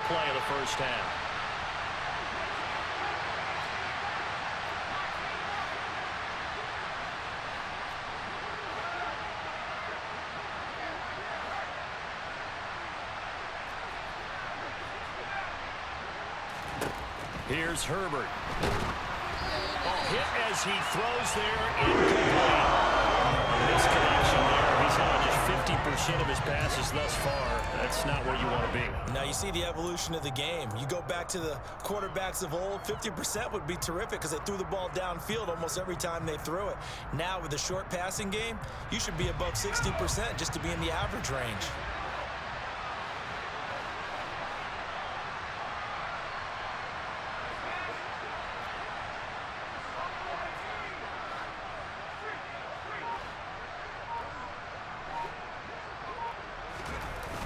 play of the first half. Here's Herbert. Hit as he throws there, incomplete. Misconnection there. He's had just 50% of his passes thus far. That's not where you want to be. Now you see the evolution of the game. You go back to the quarterbacks of old, 50% would be terrific because they threw the ball downfield almost every time they threw it. Now with the short passing game, you should be above 60% just to be in the average range.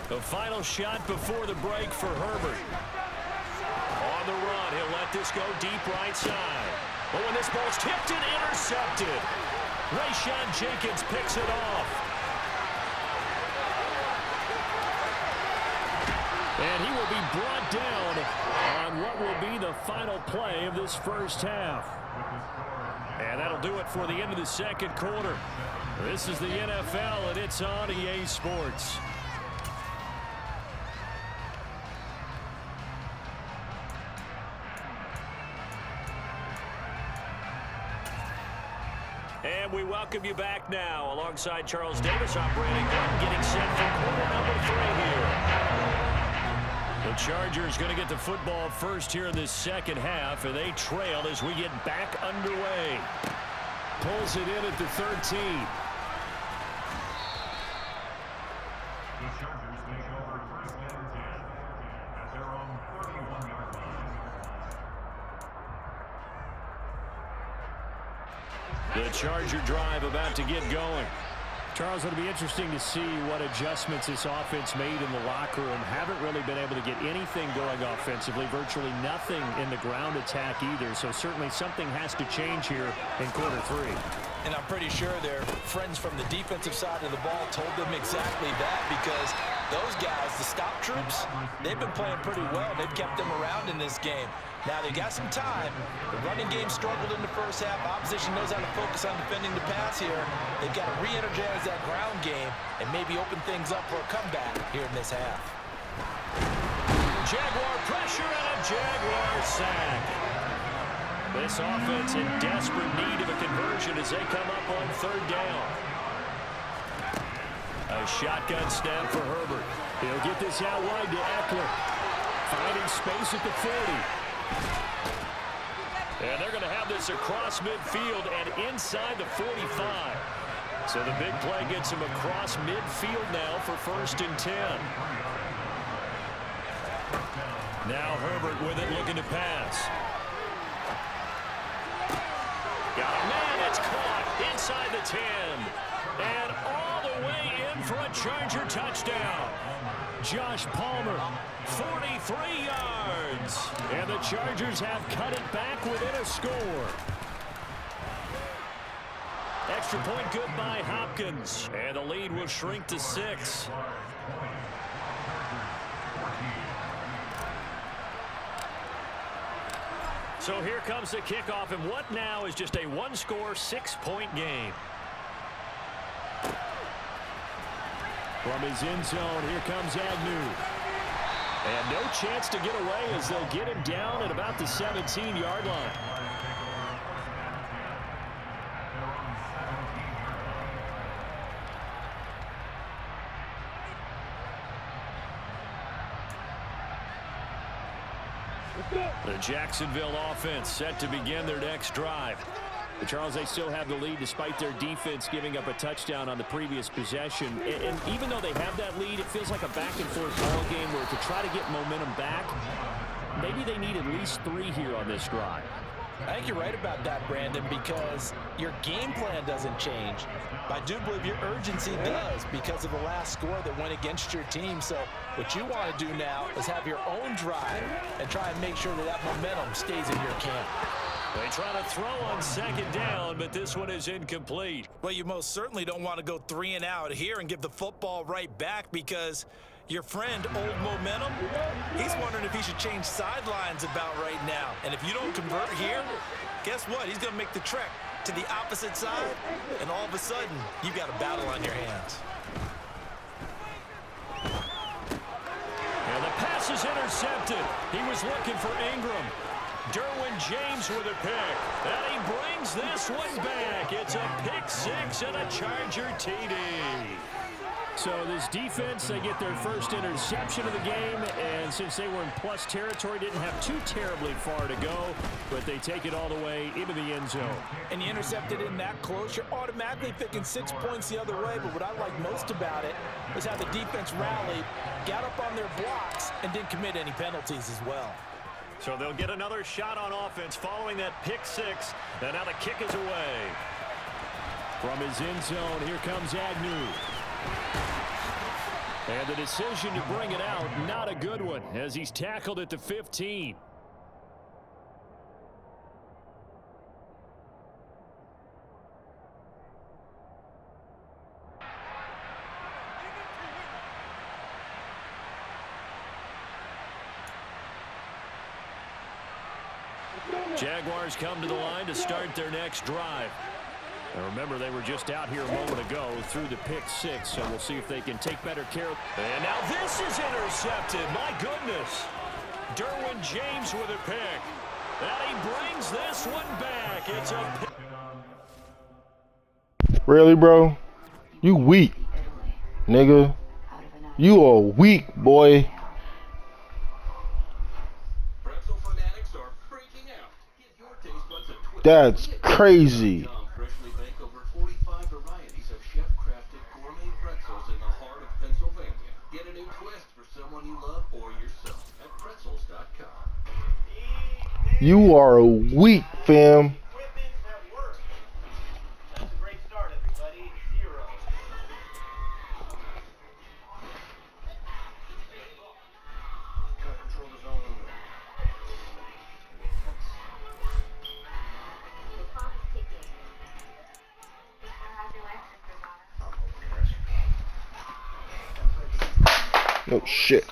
The final shot before the break for Herbert. On the run, he'll let this go deep right side. But when this ball's tipped and intercepted, Rayshon Jenkins picks it off. And he will be brought down on what will be the final play of this first half. And that'll do it for the end of the second quarter. This is the NFL, and it's on EA Sports. And we welcome you back now alongside Charles Davis, operating gun, getting set for quarter number 3 here. The Chargers going to get the football first here in this second half, and they trail as we get back underway. Pulls it in at the 13. The Chargers take over first and 10 at their own 31-yard line. The Charger drive about to get going. Charles, it'll be interesting to see what adjustments this offense made in the locker room. Haven't really been able to get anything going offensively, virtually nothing in the ground attack either. So certainly something has to change here in quarter 3. And I'm pretty sure their friends from the defensive side of the ball told them exactly that, because those guys, the stop troops, they've been playing pretty well. They've kept them around in this game. Now they got some time. The running game struggled in the first half. Opposition knows how to focus on defending the pass here. They've got to re-energize that ground game and maybe open things up for a comeback here in this half. Jaguar pressure and a Jaguar sack. This offense in desperate need of a conversion as they come up on third down. A shotgun snap for Herbert. He'll get this out wide to Eckler. Finding space at the 40. And they're going to have this across midfield and inside the 45. So the big play gets him across midfield now for first and 10. Now Herbert with it, looking to pass. Got a man, it's caught inside the 10. And all the way in for a Charger touchdown. Josh Palmer, 43 yards. And the Chargers have cut it back within a score. Extra point good by Hopkins. And the lead will shrink to 6. So here comes the kickoff, and what now is just a one-score, 6-point game. From his end zone, here comes Agnew. And no chance to get away as they'll get him down at about the 17-yard line. The Jacksonville offense set to begin their next drive. But Charles, they still have the lead despite their defense giving up a touchdown on the previous possession. And even though they have that lead, it feels like a back-and-forth ball game where to try to get momentum back, maybe they need at least 3 here on this drive. I think you're right about that, Brandon, because your game plan doesn't change. I do believe your urgency does because of the last score that went against your team. So what you want to do now is have your own drive and try and make sure that that momentum stays in your camp. They try to throw on second down, but this one is incomplete. Well, you most certainly don't want to go 3 and out here and give the football right back, because Your friend, Old Momentum, he's wondering if he should change sidelines about right now. And if you don't convert here, guess what? He's going to make the trek to the opposite side, and all of a sudden, you've got a battle on your hands. And the pass is intercepted. He was looking for Ingram. Derwin James with a pick. And he brings this one back. It's a pick six and a Charger TD. So this defense, they get their first interception of the game, and since they were in plus territory, didn't have too terribly far to go, but they take it all the way into the end zone. And you intercepted in that close, you're automatically thinking 6 points the other way, but what I like most about it was how the defense rallied, got up on their blocks, and didn't commit any penalties as well. So they'll get another shot on offense following that pick six, and now the kick is away. From his end zone, here comes Agnew. And the decision to bring it out, not a good one, as he's tackled at the 15. Jaguars come to the line to start their next drive. And remember, they were just out here a moment ago through the pick six, so we'll see if they can take better care of. And now this is intercepted. My goodness. Derwin James with a pick. And he brings this one back. It's a pick. Really, bro? You weak, nigga. You are weak, boy. That's crazy. You are weak, fam. Oh shit.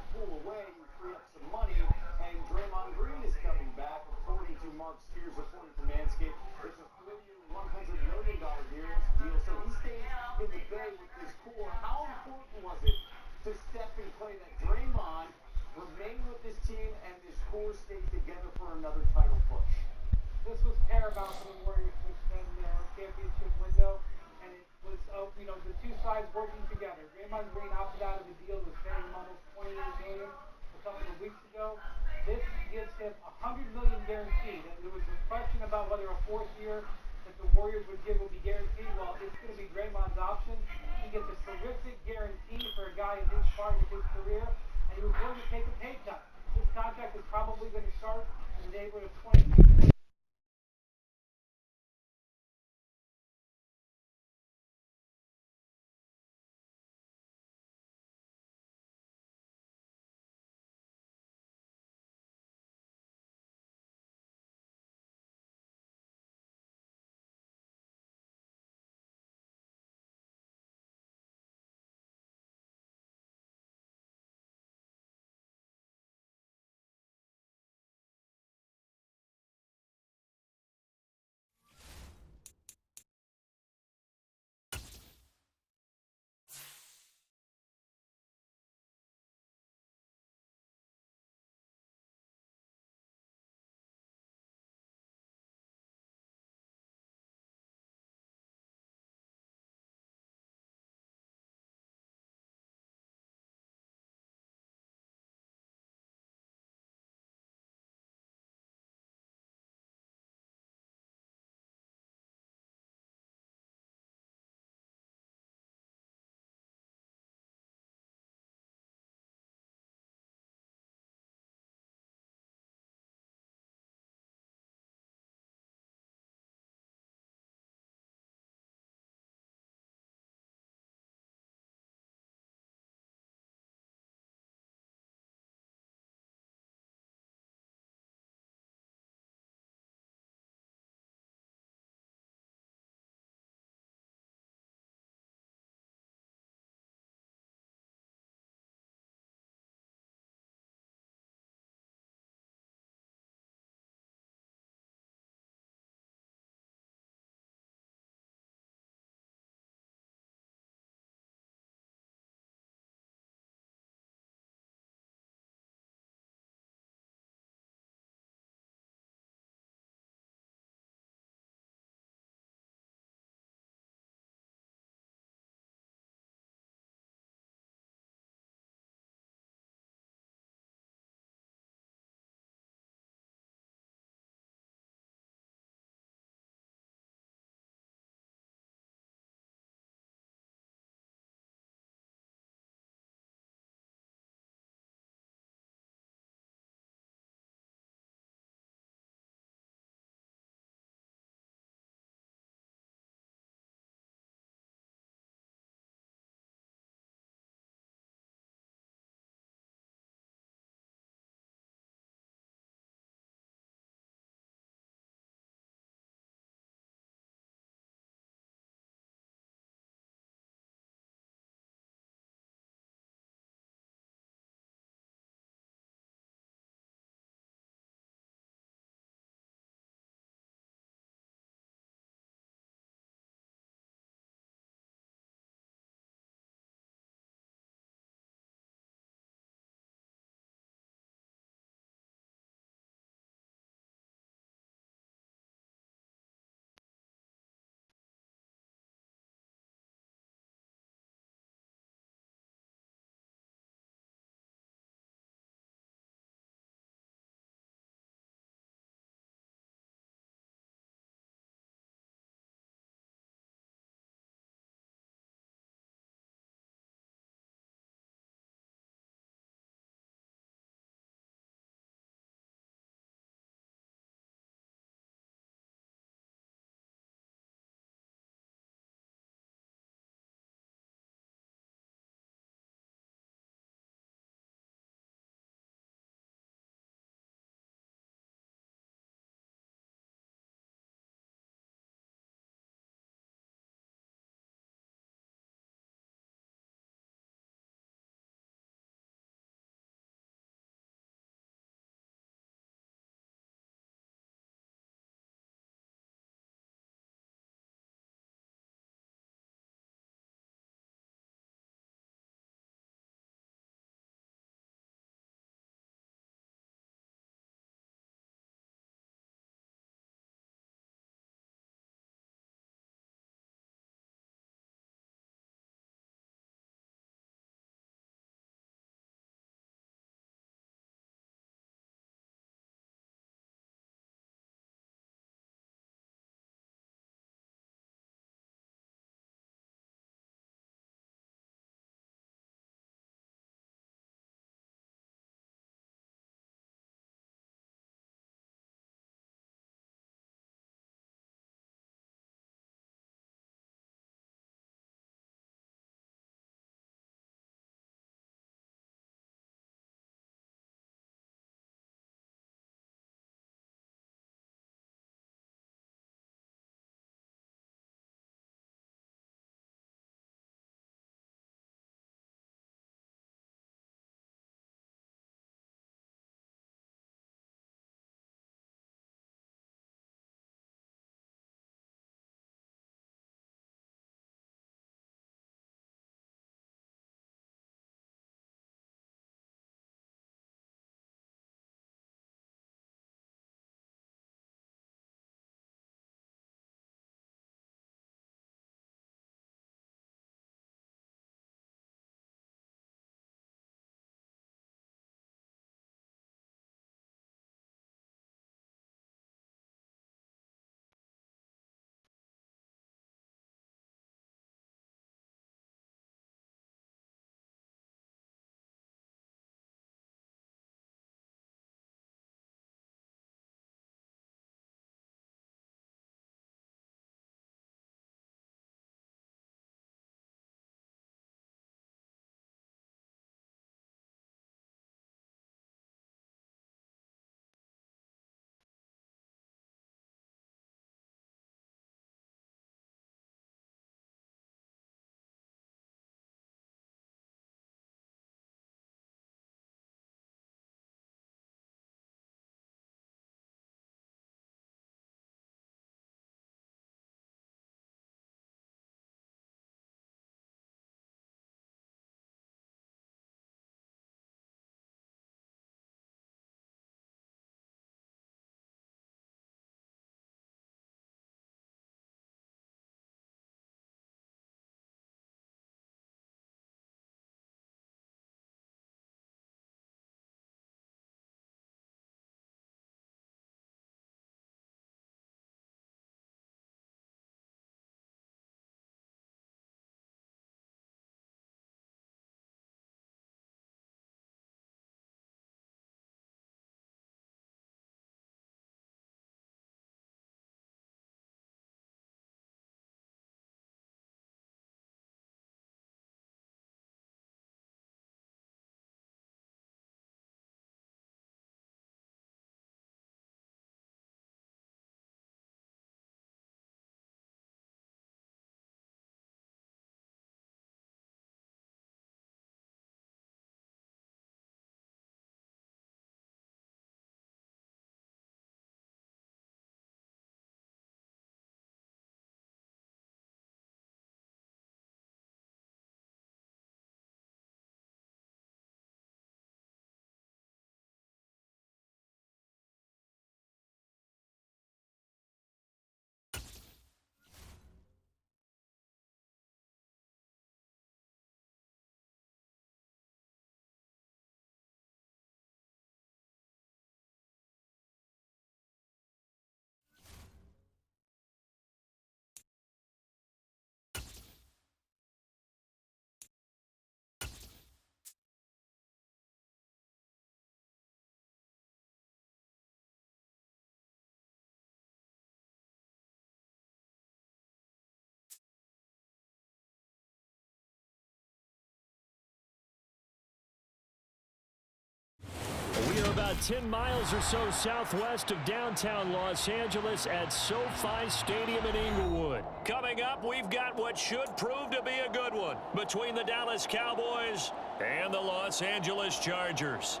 about 10 miles or so southwest of downtown Los Angeles at SoFi Stadium in Inglewood. Coming up, we've got what should prove to be a good one between the Dallas Cowboys and the Los Angeles Chargers.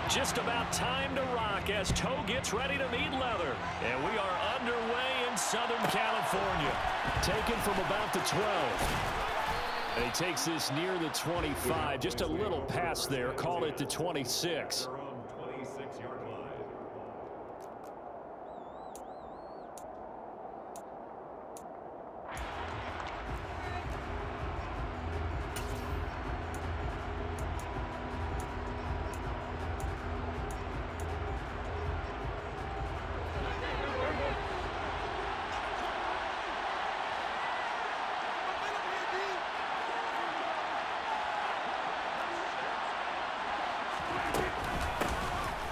Just about time to rock as Toe gets ready to meet leather. And we are underway in Southern California. Taken from about the 12. And he takes this near the 25. Just a little pass there. Call it the 26. Their own 26-yard line.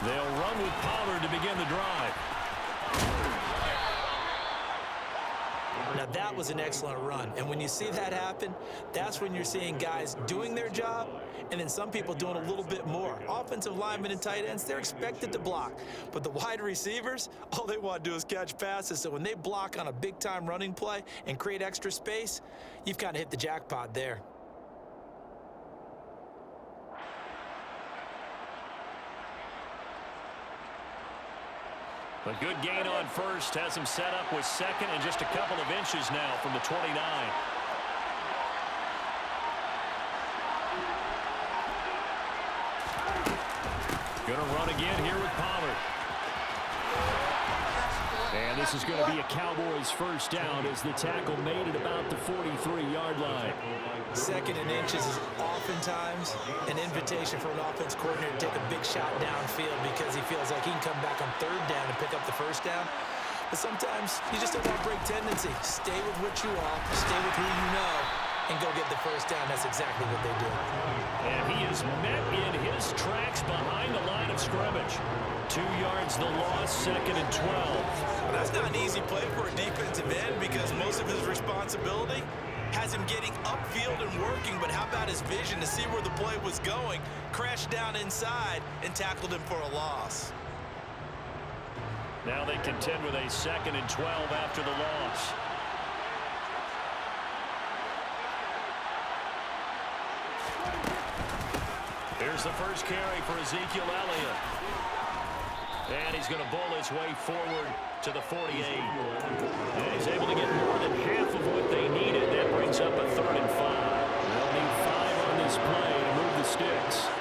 They'll run with Pollard to begin the drive. Now that was an excellent run, and when you see that happen, that's when you're seeing guys doing their job, and then some people doing a little bit more. Offensive linemen and tight ends, they're expected to block, but the wide receivers, all they want to do is catch passes, so when they block on a big-time running play and create extra space, you've kind of hit the jackpot there. A good gain on first has him set up with second and just a couple of inches now from the 29. Gonna run again here with Pollard. And this is going to be a Cowboys first down as the tackle made at about the 43-yard line. Second and inches is oftentimes an invitation for an offense coordinator to take a big shot downfield because he feels like he can come back on third down and pick up the first down. But sometimes you just don't want to break tendency. Stay with what you are, stay with who you know, and go get the first down. That's exactly what they did. And he is met in his tracks behind the line of scrimmage. 2 yards the loss, second and 12. Well, that's not an easy play for a defensive end because most of his responsibility has him getting upfield and working, but how about his vision to see where the play was going, crashed down inside, and tackled him for a loss. Now they contend with a second and 12 after the loss. Here's the first carry for Ezekiel Elliott. And he's going to bowl his way forward to the 48. And he's able to get more than half of what they needed. That brings up a 3rd and 5. They'll need 5 on this play to move the sticks.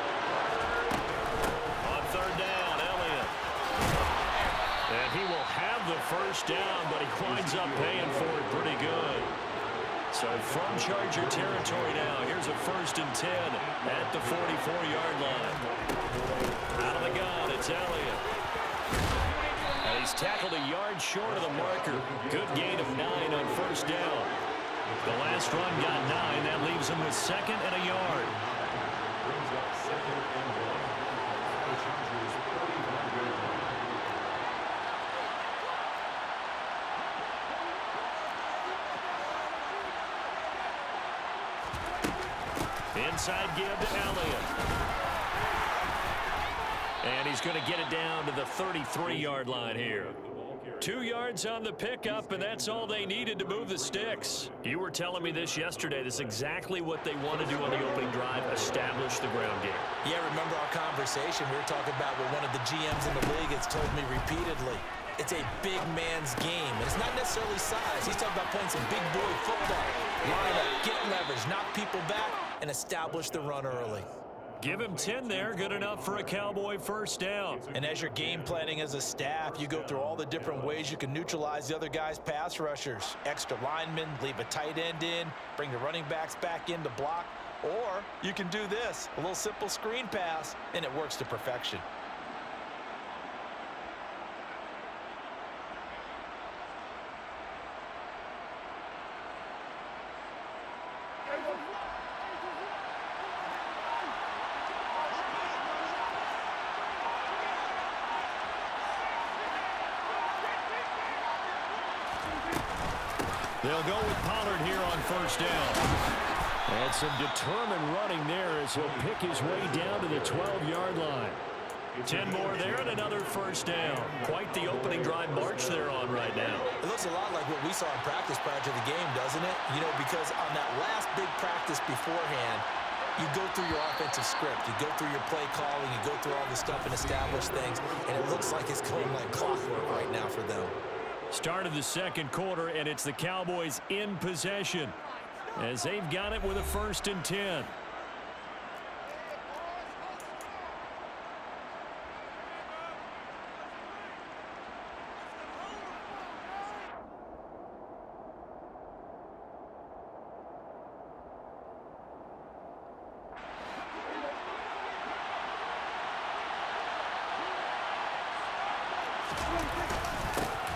On 3rd down, Elliott. And he will have the first down, but he winds up paying for it pretty good. So from Charger territory now, here's a 1st and 10 at the 44-yard line. Out of the gun, it's Elliott. And he's tackled a yard short of the marker. Good gain of 9 on 1st down. The last run got 9. That leaves him with 2nd and a yard. Brings up 2nd and 1. The Chargers 45-yard line. Inside give to Elliott. And he's going to get it down to the 33-yard line here. 2 yards on the pickup, and that's all they needed to move the sticks. You were telling me this yesterday. This is exactly what they want to do on the opening drive, establish the ground game. Yeah, remember our conversation? We were talking about what one of the GMs in the league has told me repeatedly. It's a big man's game, and it's not necessarily size. He's talking about playing some big boy football. Line up, get leverage, knock people back, and establish the run early. Give him 10 there, good enough for a Cowboy first down. And as you're game planning as a staff, you go through all the different ways you can neutralize the other guy's pass rushers. Extra linemen, leave a tight end in, bring the running backs back in to block. Or you can do this, a little simple screen pass, and it works to perfection. They'll go with Pollard here on first down. And some determined running there as he'll pick his way down to the 12-yard line. 10 more there and another first down. Quite the opening drive march they're on right now. It looks a lot like what we saw in practice prior to the game, doesn't it? You know, because on that last big practice beforehand, you go through your offensive script. You go through your play calling. You go through all the stuff and establish things. And it looks like it's going like clockwork right now for them. Start of the second quarter, and it's the Cowboys in possession as they've got it with a 1st and 10.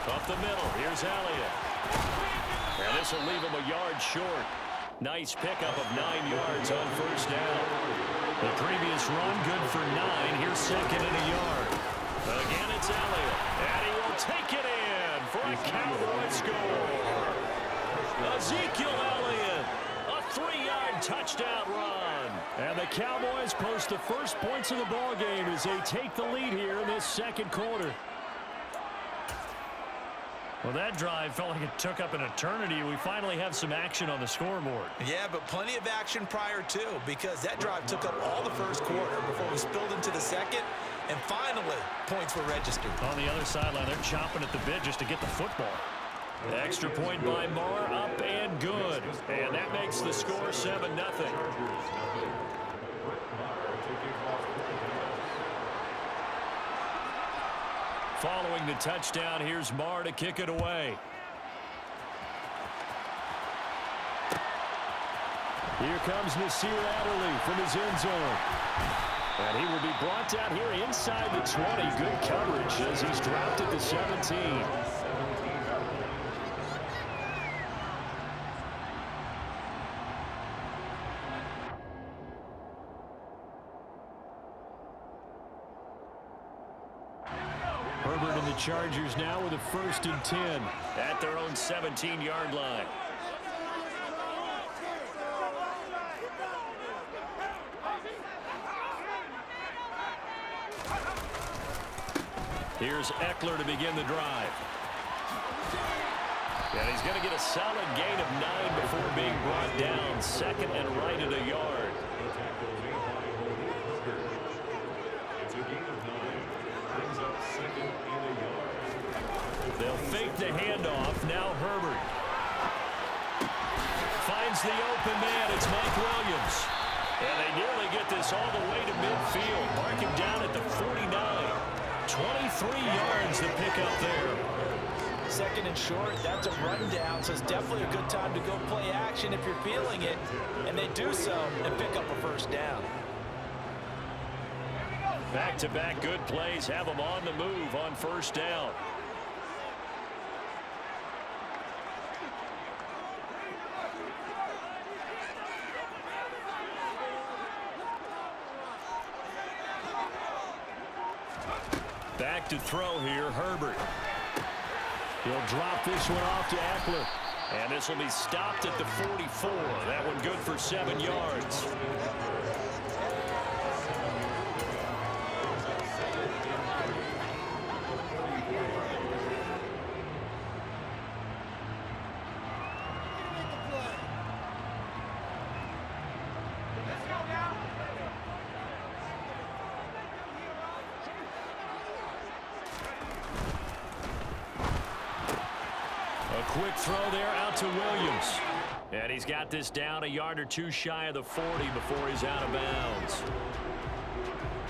Up the middle, here's Elliott. And this will leave him a yard short. Nice pickup of 9 yards on first down. The previous run good for 9. Here's 2nd and a yard. Again, it's Elliott. And he will take it in for a Cowboy score. Ezekiel Elliott, a 3-yard touchdown run. And the Cowboys post the first points of the ball game as they take the lead here in this second quarter. Well, that drive felt like it took up an eternity. We finally have some action on the scoreboard. Yeah, but plenty of action prior to, because that drive took up all the first quarter before we spilled into the second, and finally, points were registered. On the other sideline, they're chomping at the bit just to get the football. The extra point by Moore, up and good. And that makes the score 7-0. Following the touchdown, here's Marr to kick it away. Here comes Nasir Adderley from his end zone. And he will be brought down here inside the 20. Good coverage as he's dropped at the 17. Herbert and the Chargers now with a 1st and 10 at their own 17-yard line. Here's Eckler to begin the drive. And he's going to get a solid gain of 9 before being brought down. 2nd and right at a yard. It's a gain of 9. Brings up 2nd and a yard. They'll fake the handoff. Now Herbert finds the open man. It's Mike Williams. And they nearly get this all the way to midfield. Mark him down at the 49. 23 yards to pick up there. 2nd and short, that's a rundown, so it's definitely a good time to go play action if you're feeling it. And they do so and pick up a 1st down. Back-to-back good plays have them on the move on 1st down. Back to throw here, Herbert. He'll drop this one off to Eckler. And this will be stopped at the 44. That one good for 7 yards. Quick throw there out to Williams. And he's got this down a yard or 2 shy of the 40 before he's out of bounds.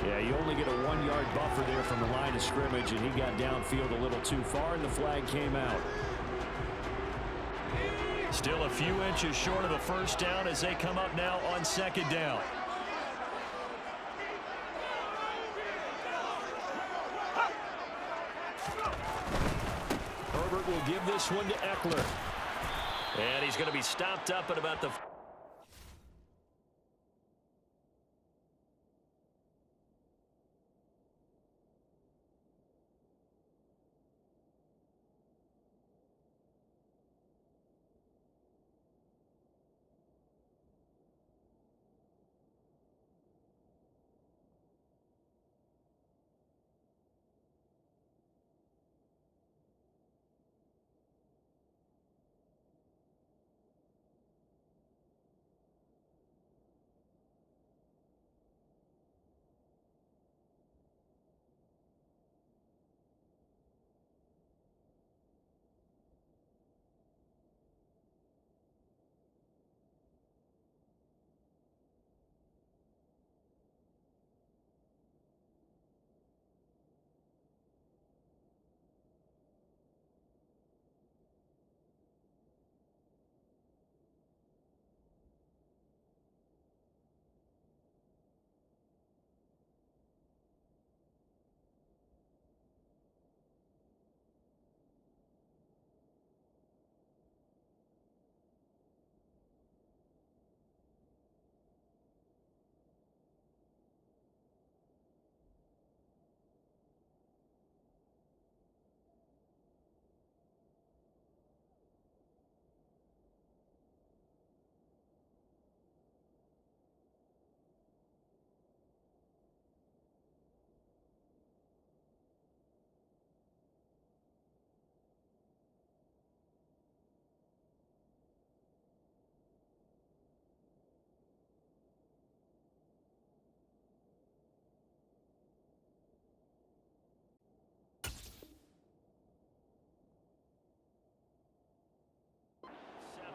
Yeah, you only get a 1-yard buffer there from the line of scrimmage, and he got downfield a little too far, and the flag came out. Still a few inches short of the 1st down as they come up now on 2nd down. Herbert will give this one to Eckler. And he's going to be stopped up at about the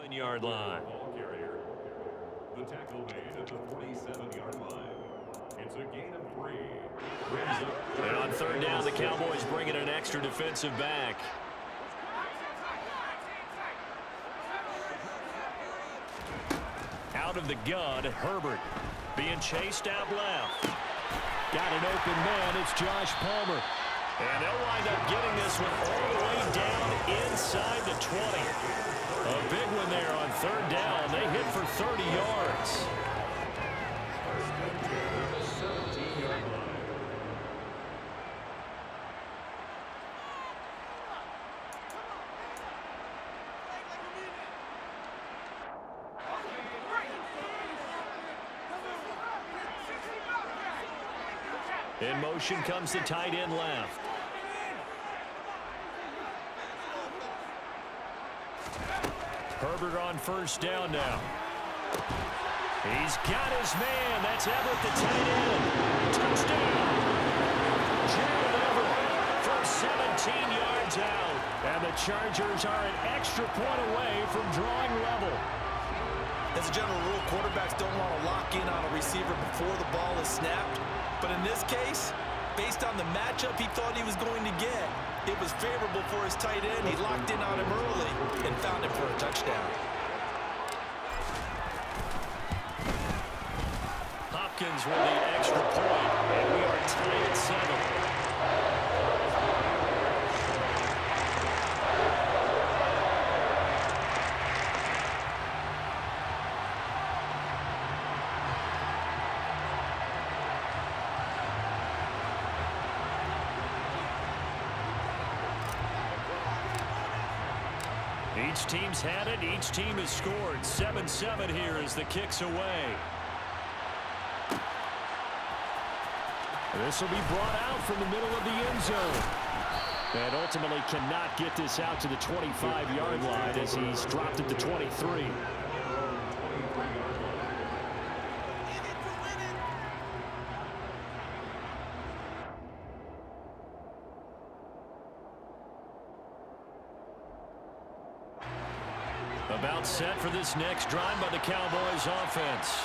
47-yard line. Ball carrier. The tackle made at the 47-yard line. It's a gain of 3. And on third down, the Cowboys bring in an extra defensive back. Out of the gun, Herbert being chased out left. Got an open man. It's Josh Palmer. And they'll wind up getting this one all the way down inside the 20. A big one there on third down. They hit for 30 yards. In motion comes the tight end left. Herbert on first down now. He's got his man. That's Everett, the tight end. Touchdown. Gerald Everett from 17 yards out. And the Chargers are an extra point away from drawing level. As a general rule, quarterbacks don't want to lock in on a receiver before the ball is snapped. But in this case, based on the matchup he thought he was going to get, it was favorable for his tight end. He locked in on him early and found him for a touchdown. Hopkins with the extra point, and we are tied at 7. Each team's had it. Each team has scored. 7-7 here as the kick's away. This will be brought out from the middle of the end zone. And ultimately cannot get this out to the 25-yard line as he's dropped at the 23. About set for this next drive by the Cowboys offense.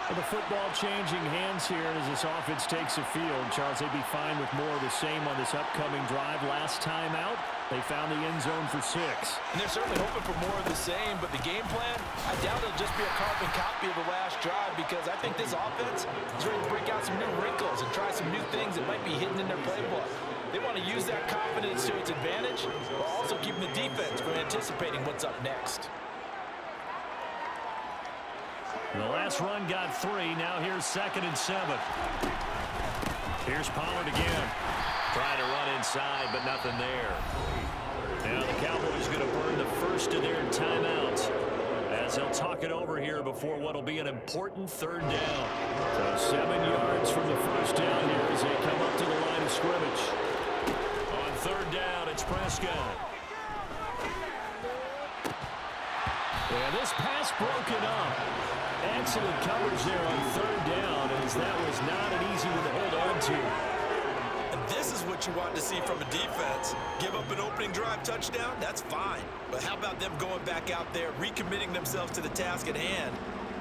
Well, the football changing hands here as this offense takes the field. Charles, they'd be fine with more of the same on this upcoming drive. Last time out, they found the end zone for 6. And they're certainly hoping for more of the same, but the game plan, I doubt it'll just be a carbon copy of the last drive because I think this offense is ready to break out some new wrinkles and try some new things that might be hidden in their playbook. They want to use that confidence to its advantage while also keeping the defense from anticipating what's up next. The last run got 3. Now here's 2nd and 7. Here's Pollard again. Trying to run inside, but nothing there. Now the Cowboys going to burn the first of their timeouts as they'll talk it over here before what will be an important third down. So 7 yards from the first down here as they come up to the line of scrimmage. On third down, it's Prescott. And this pass broken up. Excellent coverage there on third down, as that was not an easy one to hold on to. And this is what you want to see from a defense. Give up an opening drive touchdown, that's fine. But how about them going back out there, recommitting themselves to the task at hand,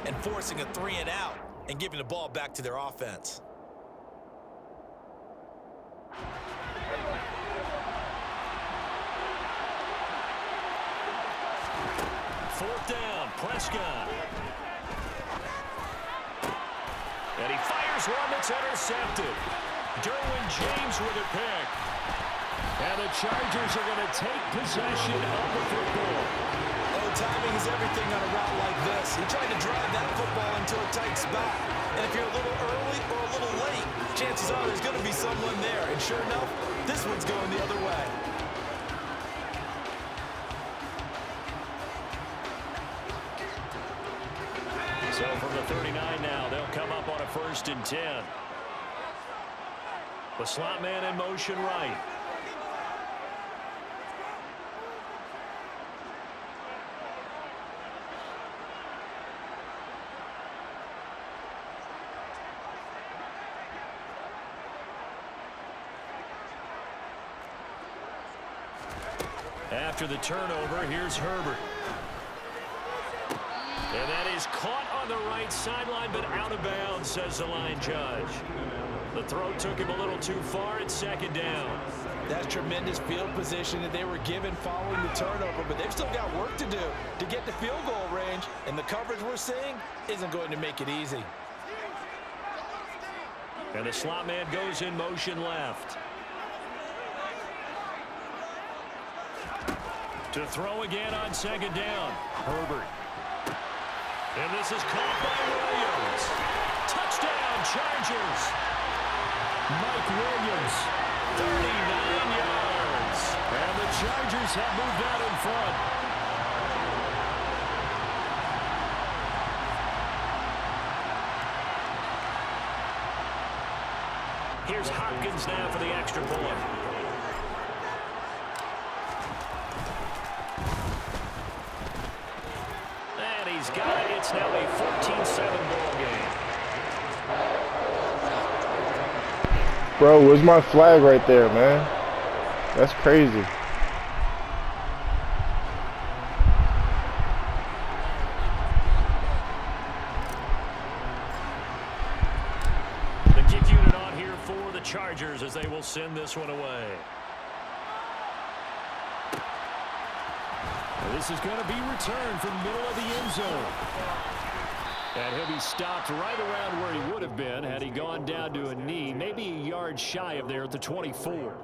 and forcing a 3 and out, and giving the ball back to their offense? Fourth down, Prescott. And he fires one that's intercepted. Derwin James with a pick. And the Chargers are going to take possession of the football. Oh, timing is everything on a route like this. He tried to drive that football into a tight spot. And if you're a little early or a little late, chances are there's going to be someone there. And sure enough, this one's going the other way. So from the 39 now, they'll come up on a 1st and 10. The slot man in motion right. After the turnover, here's Herbert. is caught on the right sideline, but out of bounds, says the line judge. The throw took him a little too far. It's second down. That's tremendous field position that they were given following the turnover, but they've still got work to do to get to field goal range, and the coverage we're seeing isn't going to make it easy. And the slot man goes in motion left. To throw again on second down. Herbert. And this is caught by Williams. Touchdown, Chargers. Mike Williams, 39 yards. And the Chargers have moved out in front. Here's Hopkins now for the extra point. And he's got it. It's now a 14-7 ball game. Bro, where's my flag right there, man? That's crazy. The kick unit on here for the Chargers as they will send this one away. This is going to be returned from the middle of the end zone. And he'll be stopped right around where he would have been had he gone down to a knee, maybe a yard shy of there at the 24.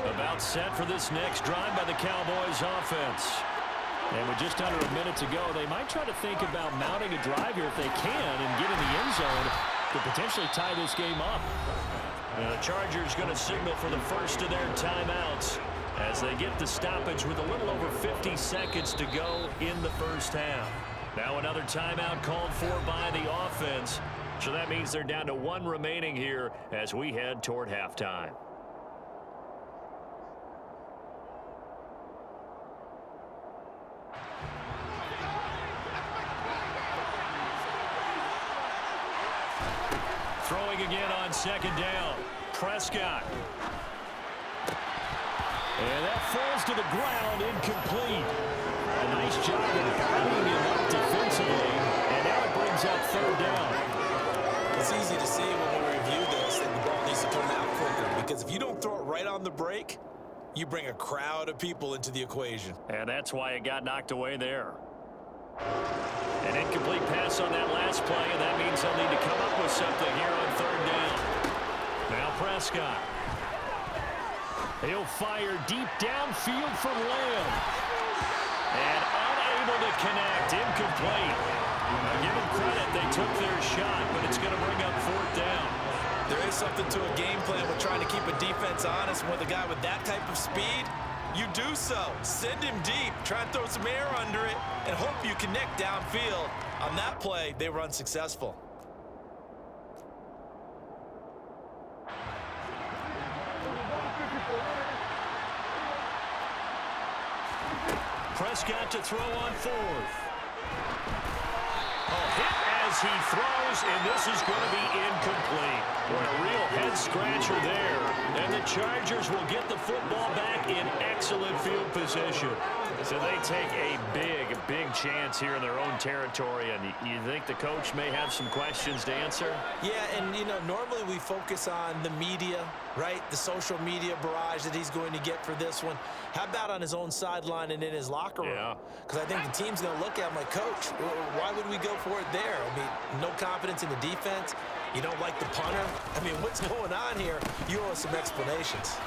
About set for this next drive by the Cowboys offense. And with just under a minute to go, they might try to think about mounting a drive here if they can and get in the end zone to potentially tie this game up. And the Chargers going to signal for the first of their timeouts as they get the stoppage with a little over 50 seconds to go in the first half. Now another timeout called for by the offense. So that means they're down to one remaining here as we head toward halftime. Throwing again on second down. Prescott. And that falls to the ground, incomplete. A nice job of guiding him up defensively. And now it brings up third down. It's easy to see when we review this that the ball needs to come out quicker, because if you don't throw it right on the break, you bring a crowd of people into the equation. And that's why it got knocked away there. An incomplete pass on that last play, and that means they'll need to come up with something here on third down. Now Prescott. He'll fire deep downfield for Lamb. And unable to connect. Incomplete. Now give them credit. They took their shot, but it's going to bring up fourth down. There is something to a game plan with trying to keep a defense honest. With a guy with that type of speed, you do so. Send him deep. Try and throw some air under it and hope you connect downfield. On that play, they were unsuccessful. Prescott to throw on fourth. A hit as he throws, and this is going to be incomplete. Boy, a real head-scratcher there. And the Chargers will get the football back in excellent field position. So they take a big chance here in their own territory. And you think the coach may have some questions to answer? Yeah, and, you know, normally we focus on the media, right? The social media barrage that he's going to get for this one. How about on his own sideline and in his locker room? Yeah. Because I think the team's going to look at him like, Coach, why would we go for it there? I mean, no confidence in the defense. You don't like the punter. I mean, what's going on here? You owe us some explanations.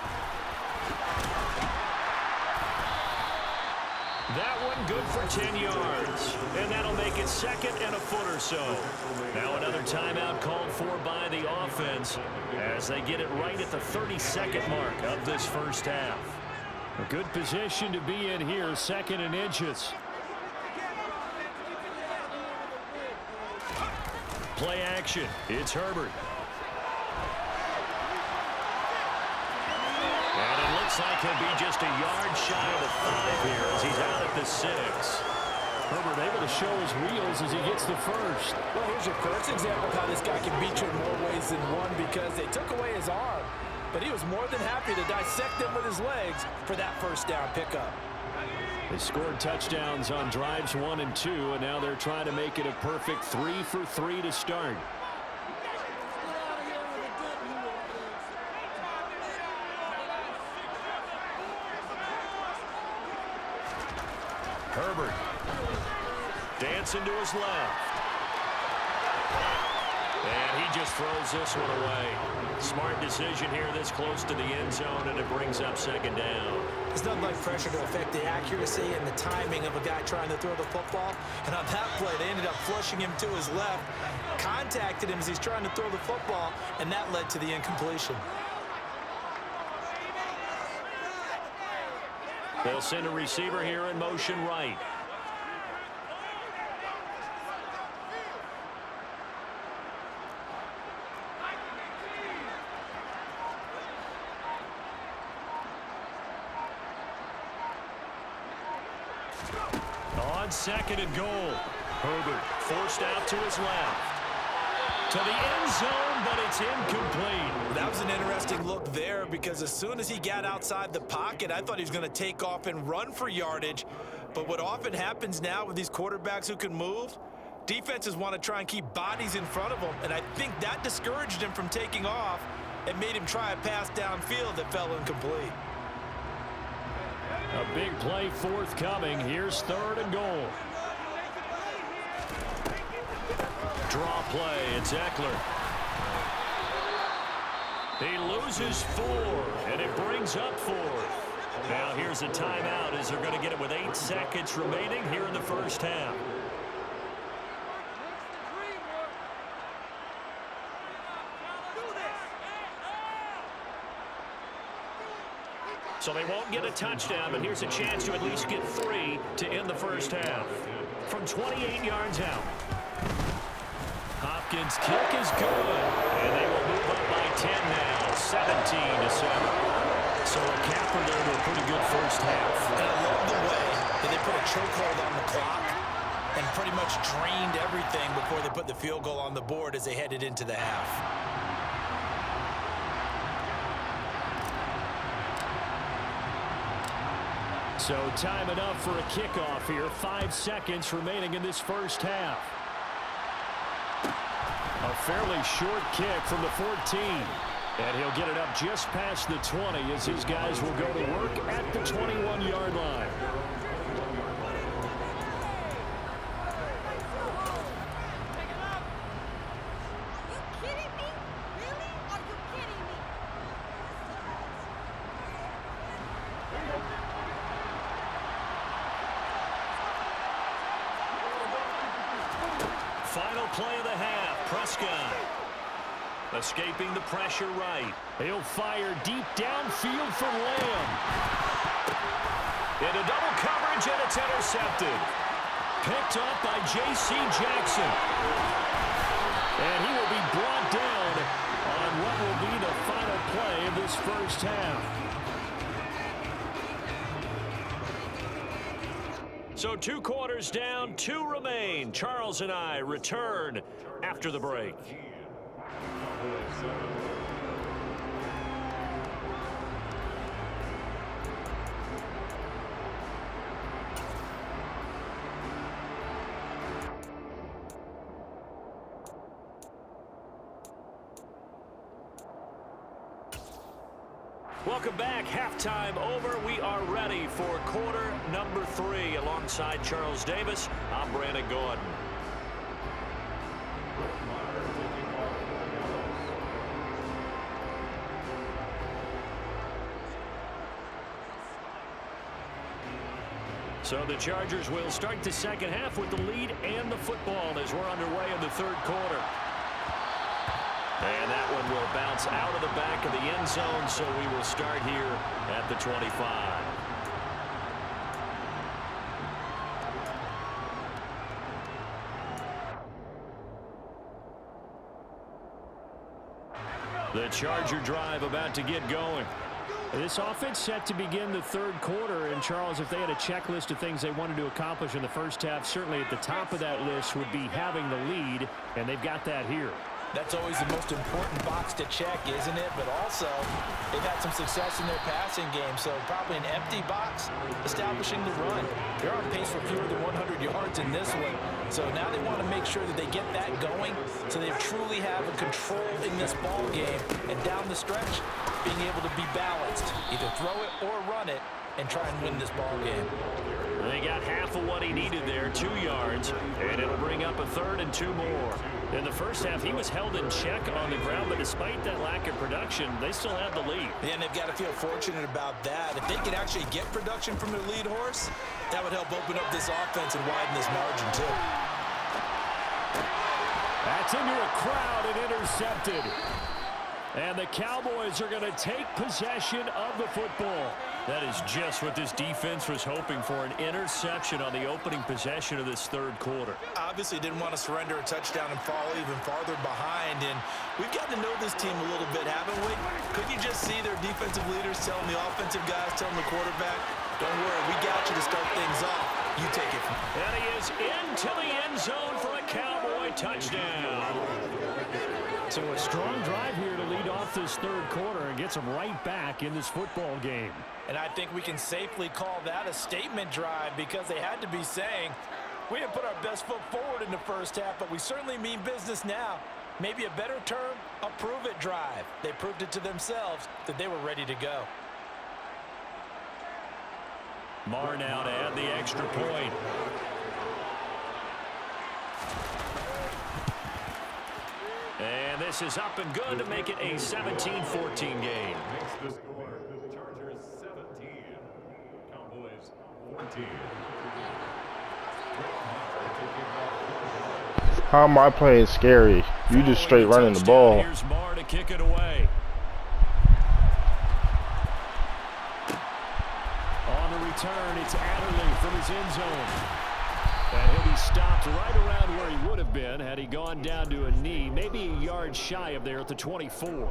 That one good for 10 yards. And that'll make it second and a foot or so. Now another timeout called for by the offense as they get it right at the 32nd mark of this first half. A good position to be in here, second and inches. Play action. It's Herbert. And it looks like he'll be just a yard shy of the 5 here as he's out at the 6. Herbert able to show his wheels as he gets the first. Well, here's your first example of how this guy can beat you in more ways than one, because they took away his arm, but he was more than happy to dissect them with his legs for that first down pickup. They scored touchdowns on drives 1 and 2, and now they're trying to make it a perfect 3 for 3 to start. Herbert dancing to his left. And he just throws this one away. Smart decision here this close to the end zone, and it brings up second down. There's nothing like pressure to affect the accuracy and the timing of a guy trying to throw the football. And on that play, they ended up flushing him to his left, contacted him as he's trying to throw the football, and that led to the incompletion. They'll send a receiver here in motion right. On second and goal. Herbert forced out to his left. To the end zone, but it's incomplete. That was an interesting look there, because as soon as he got outside the pocket, I thought he was going to take off and run for yardage. But what often happens now with these quarterbacks who can move, defenses want to try and keep bodies in front of them, and I think that discouraged him from taking off and made him try a pass downfield that fell incomplete. A big play forthcoming. Here's third and goal. Draw play. It's Eckler. He loses 4, and it brings up 4. Now here's a timeout as they're going to get it with 8 seconds remaining here in the first half. So they won't get a touchdown, but here's a chance to at least get 3 to end the first half. From 28 yards out. Hopkins' kick is good, and they will move up by 10 now, 17-7. So a capper there to a pretty good first half. And I love the way that they put a chokehold on the clock and pretty much drained everything before they put the field goal on the board as they headed into the half. So time enough for a kickoff here. 5 seconds remaining in this first half. A fairly short kick from the 14. And he'll get it up just past the 20 as his guys will go to work at the 21-yard line. Final play of the half. Prescott escaping the pressure right. He'll fire deep downfield for Lamb. Into double coverage, and it's intercepted. Picked up by J.C. Jackson. And he will be brought down on what will be the final play of this first half. So 2 quarters down, 2 remain. Charles and I return after the break. Welcome back. Halftime over. We are ready for quarter number 3. Alongside Charles Davis, I'm Brandon Gordon. So the Chargers will start the second half with the lead and the football as we're underway in the third quarter. And that one will bounce out of the back of the end zone, so we will start here at the 25. The Charger drive about to get going. This offense set to begin the third quarter. And, Charles, if they had a checklist of things they wanted to accomplish in the first half, certainly at the top of that list would be having the lead, and they've got that here. That's always the most important box to check, isn't it? But also, they've had some success in their passing game, so probably an empty box establishing the run. They're on pace for fewer than 100 yards in this one, so now they want to make sure that they get that going so they truly have a control in this ball game, and down the stretch, being able to be balanced. Either throw it or run it and try and win this ball game. They got half of what he needed there, 2 yards, and it'll bring up a third and 2 more. In the first half, he was held in check on the ground, but despite that lack of production, they still have the lead. Yeah, and they've got to feel fortunate about that. If they can actually get production from their lead horse, that would help open up this offense and widen this margin, too. That's into a crowd and intercepted. And the Cowboys are going to take possession of the football. That is just what this defense was hoping for, an interception on the opening possession of this third quarter. Obviously didn't want to surrender a touchdown and fall even farther behind, and we've gotten to know this team a little bit, haven't we? Could you just see their defensive leaders telling the offensive guys, telling the quarterback, don't worry, we got you to start things off. You take it from me. And he is into the end zone for a Cowboy touchdown. So a strong drive here to lead off this third quarter and gets them right back in this football game. And I think we can safely call that a statement drive because they had to be saying, we didn't put our best foot forward in the first half, but we certainly mean business now. Maybe a better term, a prove-it drive. They proved it to themselves that they were ready to go. Marr now to add the extra point. And this is up and good to make it a 17-14 game. Makes the score. The Chargers 17, Cowboys 14. How am I playing scary? You just straight running the ball. Here's Marr to kick it away. On the return, it's Adderley from his end zone. And he'll be stopped right around where he would have been had he gone down to a knee, maybe a yard shy of there at the 24.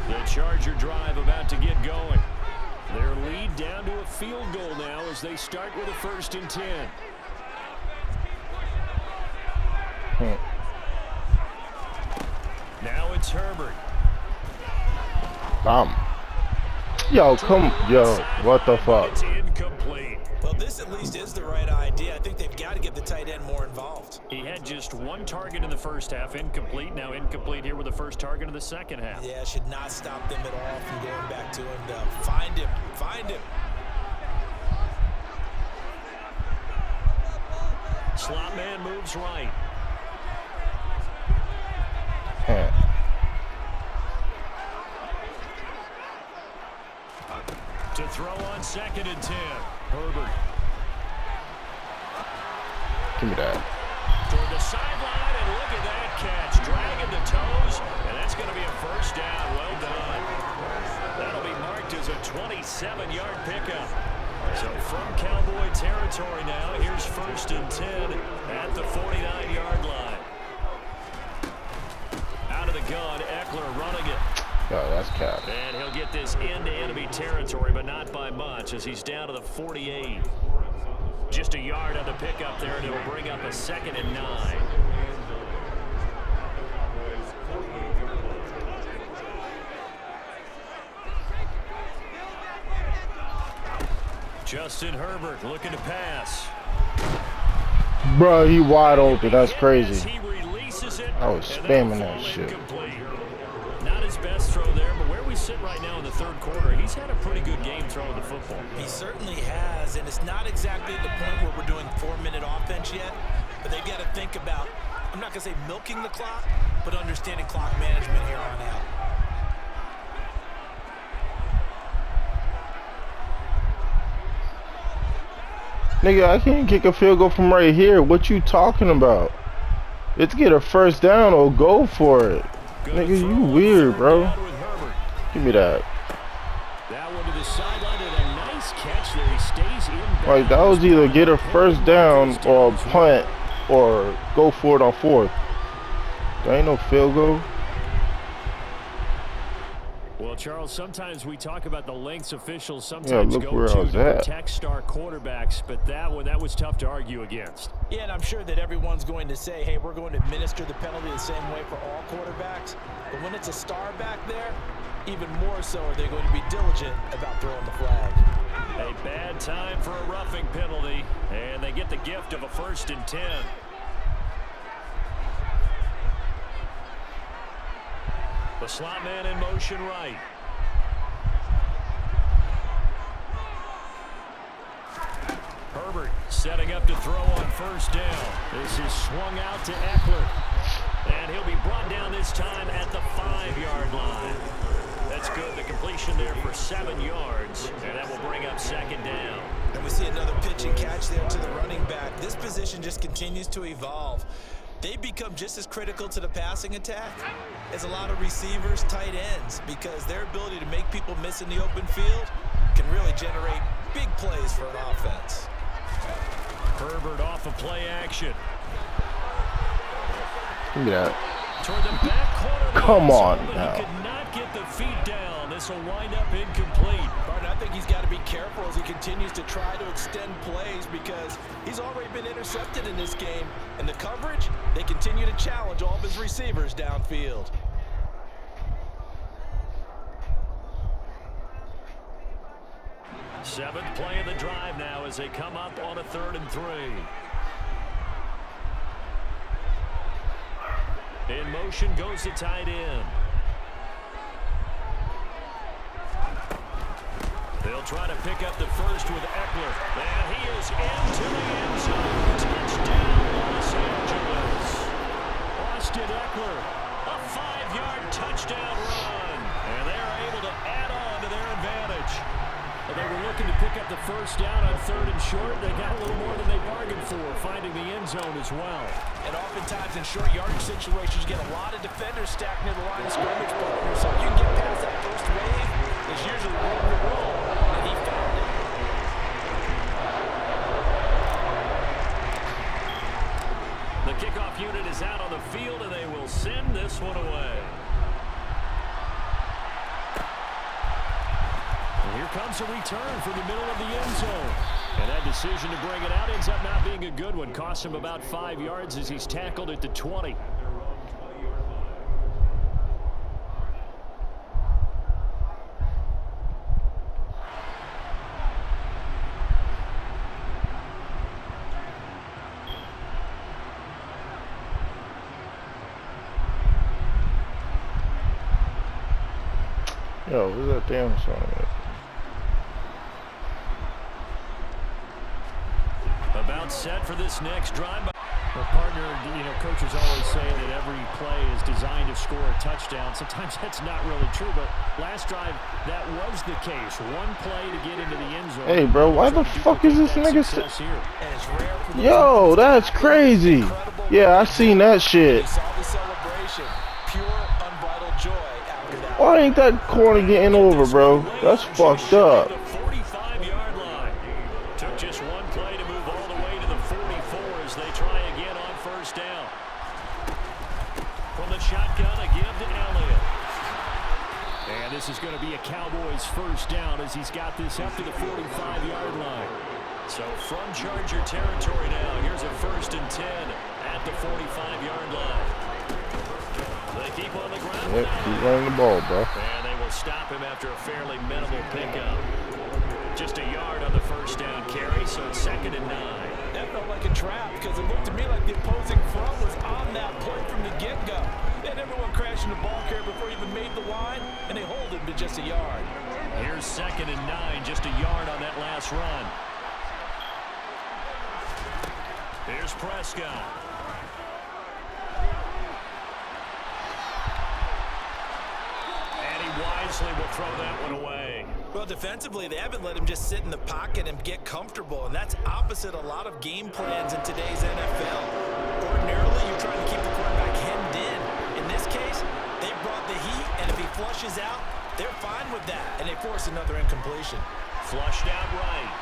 The Charger drive about to get going. Their lead down to a field goal now as they start with a 1st and 10. Now it's Herbert. Yo, what the fuck? It's incomplete. Well, this at least is the right idea. I think they've got to get the tight end more involved. He had just 1 target in the first half, incomplete. Now incomplete here with the first target in the second half. Yeah, should not stop them at all from going back to him. Find him. Find him. Slot man moves right. To throw on 2nd and 10. Herbert. Give me that. Toward the sideline, and look at that catch. Dragging the toes, and that's going to be a 1st down. Well done. That'll be marked as a 27-yard pickup. So from Cowboy territory now, here's 1st and 10 at the 49-yard line. Out of the gun, Eckler running it. Yo, that's cap. And he'll get this into enemy territory, but not by much as he's down to the 48. Just a yard on the pickup there, and it'll bring up a 2nd and 9. Justin Herbert looking to pass. Bro, he wide open. That's crazy. He releases it, I was spamming that shit. Incomplete. Not his best throw there, but where we sit right now in the third quarter, he's had a pretty good game throwing the football. He certainly has, and it's not exactly at the point where we're doing 4-minute offense yet, but they've got to think about, I'm not going to say milking the clock, but understanding clock management here on out. Nigga, I can't kick a field goal from right here. What you talking about? Let's get a 1st down or go for it. Nigga, you weird, bro. Give me that. That one to the sideline and a nice catch there. He stays in. Like, that was either get a first down or punt or go for it on fourth. There ain't no field goal. Well, Charles, sometimes we talk about the lengths officials sometimes look go where I to was at. protect star quarterbacks, but that was tough to argue against. Yeah, and I'm sure that everyone's going to say, hey, we're going to administer the penalty the same way for all quarterbacks. But when it's a star back there, even more so are they going to be diligent about throwing the flag. A bad time for a roughing penalty, and they get the gift of a 1st and 10. The slot man in motion right. Herbert setting up to throw on 1st down. This is swung out to Eckler. And he'll be brought down this time at the 5-yard line. That's good. The completion there for 7 yards. And that will bring up 2nd down. And we see another pitch and catch there to the running back. This position just continues to evolve. They become just as critical to the passing attack as a lot of receivers, tight ends, because their ability to make people miss in the open field can really generate big plays for an offense. Herbert off of play action. Look at that. Toward the back corner. Come on He now. could not get the feet down. This will wind up incomplete. Martin, I think he's got to be careful as he continues to try to extend plays because he's already been intercepted in this game. And the coverage, they continue to challenge all of his receivers downfield. Seventh play of the drive now as they come up on a 3rd and 3. In motion goes the tight end. They'll try to pick up the first with Eckler. And he is into the end zone. Touchdown, Los Angeles. Austin Eckler, a 5-yard touchdown run. And they're able to add on to their advantage. Well, they were looking to pick up the first down on 3rd and short. They got a little more than they bargained for, finding the end zone as well. And oftentimes in short yardage situations, you get a lot of defenders stacked near the line of scrimmage partner. So if you can get past that first wave, there's usually room to roll. And he found it. The kickoff unit is out on the field, and they will send this one away. Here comes a return from the middle of the end zone. And that decision to bring it out ends up not being a good one. Costs him about 5 yards as he's tackled at the 20. Yo, where's that damn song at? About set for this next drive. Well, partner, coaches always say that every play is designed to score a touchdown. Sometimes that's not really true, but last drive, that was the case. One play to get into the end zone. Hey, bro, why the fuck is this nigga here? Yo, that's crazy. Yeah, I seen that shit. Saw the celebration. Pure, unbridled joy after that. Why ain't that corner getting over, bro? That's fucked up. 45-yard line. Took just one play to move all the way to the 44 as they try again on first down. From the shotgun, a give to Elliott. And this is going to be a Cowboys first down as he's got this up to the 45-yard line. So from Charger territory now, here's a 1st and 10 at the 45-yard line. They keep on the ground. Yep, keep running the ball, bro. And they will stop him after a fairly minimal pickup. Just a yard on the first down carry, so it's 2nd and 9. That felt like a trap because it looked to me like the opposing front was on that play from the get-go. They had everyone crashing the ball carrier before he even made the line, and they hold him to just a yard. Here's 2nd and 9, just a yard on that last run. Here's Prescott. And he wisely will throw that one away. Well, defensively, they haven't let him just sit in the pocket and get comfortable, and that's opposite a lot of game plans in today's NFL. Ordinarily, you're trying to keep the quarterback hemmed in. In this case, they brought the heat, and if he flushes out, they're fine with that, and they force another incompletion. Flushed out right.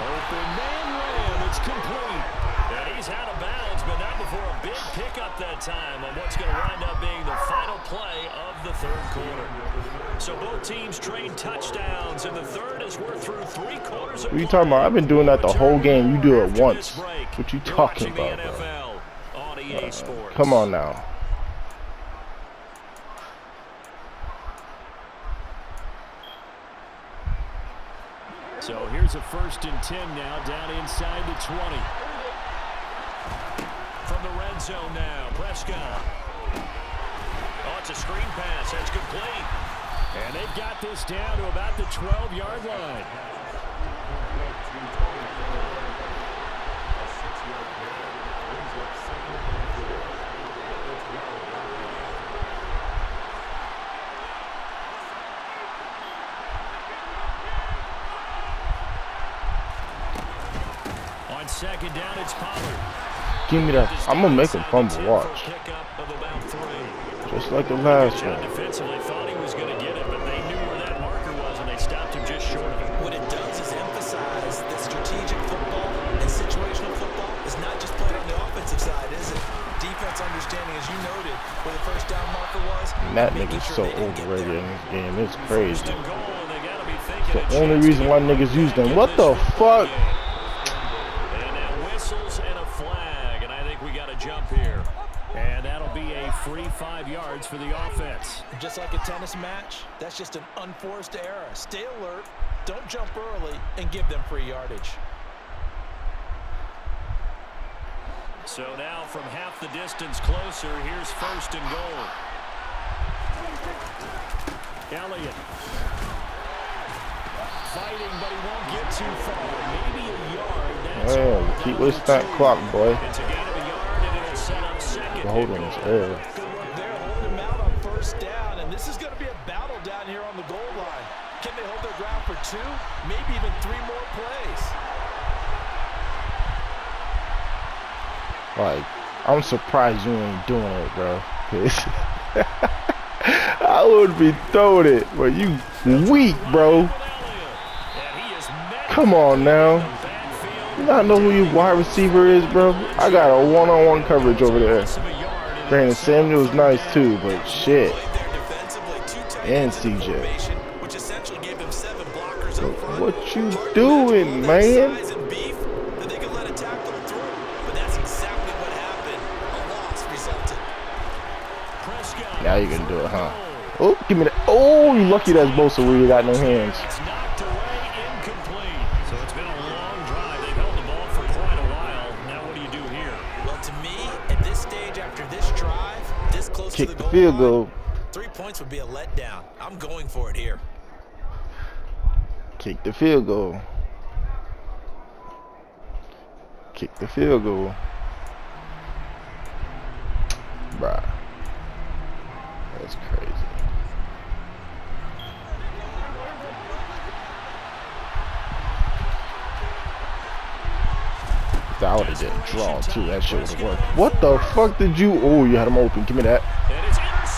Open man ran. It's complete. And he's out of bounds, but not before a big pickup that time on what's going to wind up being the final play of the third quarter. So both teams trade touchdowns in the third as we're through 3 quarters of play. What are you talking about? I've been doing that the whole game. You do it once. What you talking about, bro? NFL on EA Sports. Come on now. So here's a 1st and 10 now, down inside the 20. From the red zone now, Prescott. Oh, it's a screen pass. That's complete. And they've got this down to about the 12-yard line. On 2nd down, it's Pollard. Give me that. I'm going to make him fumble. Watch. Just like the last one. Defensively thought he was going to get it, but they knew where that marker was, and they stopped him just short of it. What it does is emphasize that strategic football and situational football is not just played on the offensive side, is it? Defense understanding, as you noted, where the first down marker was. And that nigga's so overrated in this game. It's crazy. First and goal, and they gotta be It's thinking the only reason why niggas use them. What the fuck? And now whistles and a flag, and I think we got a jump here. And that'll be a free 5 yards for the offense. Just like a tennis match, that's just an unforced error. Stay alert, don't jump early, and give them free yardage. So now from half the distance closer, here's 1st and goal. Elliott. Fighting, but he won't get too far. Maybe a yard. That's Man, keep wasting that clock, boy. It's a gain of a yard, and it'll set up 2nd. Hold on his air. Good work there, holding him out on 1st down, and this is going to be a battle down here on the goal line. Can they hold their ground for 2, maybe even 3 more plays? Like, I'm surprised you ain't doing it, bro. 'Cause I would be throwing it, but you weak, bro. Come on now. You not know who your wide receiver is, bro? I got a one-on-one coverage over there. Brandon Samuel's nice too, but shit. And CJ. What you doing, man? Now you can do it, huh? Oh, give me that. Oh, you lucky that's Bosa where you got no hands. It's knocked away, incomplete. So it's been a long drive. They've held the ball for quite a while. Now what do you do here? Well, to me, at this stage, after this drive, this close Kick to the the field goal goal. line, 3 points would be a letdown. I'm going for it here. Kick the field goal. Kick the field goal. Bruh. That's crazy. That would have been drawn too. That shit would have worked. What the fuck did you? Oh, you had him open. Give me that.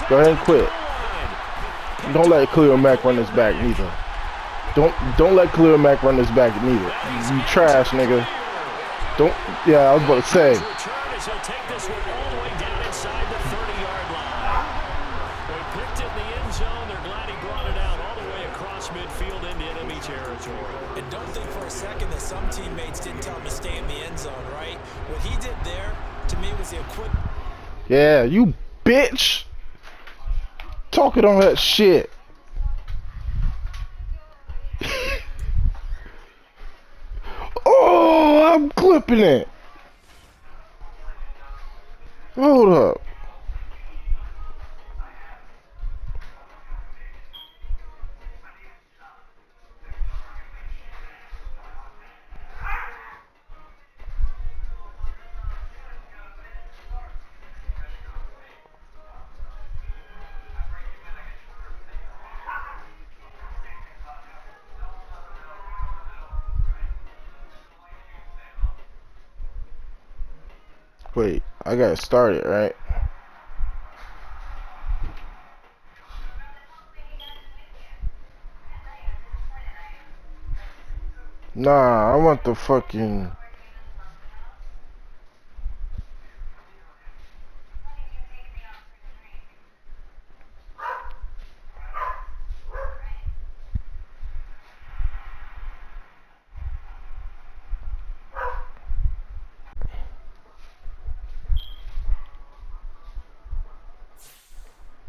Go ahead and quit. Don't let Khalil Mack run this back neither. Don't let Khalil Mack run this back neither. You trash, nigga. Don't. Yeah, I was about to say. He'll take this one all the way down inside the 30-yard line. They picked it in the end zone. They're glad he brought it out all the way across midfield into enemy territory. And don't think for a second that some teammates didn't tell him to stay in the end zone, right? What he did there, to me, was the equivalent. Yeah, you bitch. Talking all that shit. Oh, I'm clipping it. Hold up. Wait, I got started, right? Nah, I want the fucking